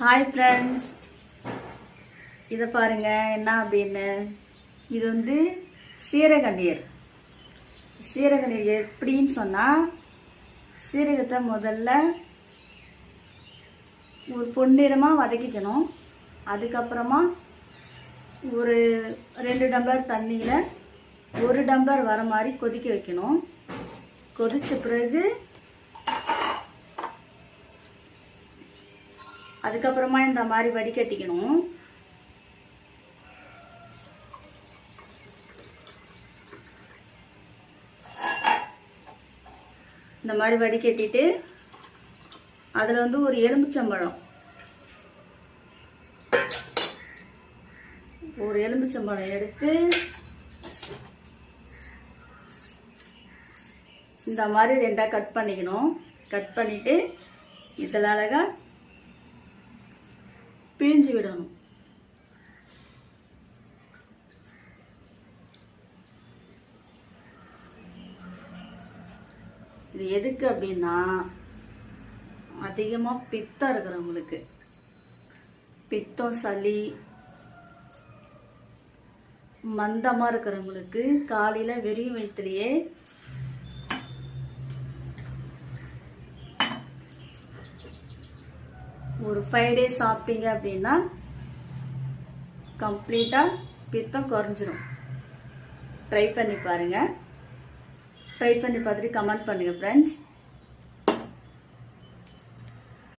Hi friends, இதை பாருங்க என்ன அப்படின்னு. இது வந்து சீரகநீர். சீரகநீர் எப்படின்னு சொன்னால், சீரகத்தை முதல்ல ஒரு பொன்னிறமாக வதக்கிக்கணும். அதுக்கப்புறமா ஒரு 2 டம்ளர் தண்ணியில் 1 டம்ளர் வர மாதிரி கொதிக்க வைக்கணும். கொதித்த பிறகு அதுக்கப்புறமா இந்த மாதிரி வடிகட்டிக்கணும். இந்த மாதிரி வடிகட்டிட்டு அதில் வந்து ஒரு எலுமிச்சம்பழம் எடுத்து இந்த மாதிரி 2ஆக கட் பண்ணிக்கணும். கட் பண்ணிட்டு இதில் அழகாக பிழிஞ்சு விடணும். இது எதுக்கு அப்படின்னா, அதிகமாக பித்தம் இருக்கிறவங்களுக்கு, பித்தம், சளி, மந்தமாக இருக்கிறவங்களுக்கு காலையில் வெறும் வயிற்றுலையே ஒரு 5 டேஸ் சாப்பிட்டீங்க அப்படின்னா கம்ப்ளீட்டாக பித்தம் குறைஞ்சிரும். ட்ரை பண்ணி பாருங்கள். ட்ரை பண்ணி பார்த்துட்டு கமெண்ட் பண்ணுங்கள் ஃப்ரெண்ட்ஸ்.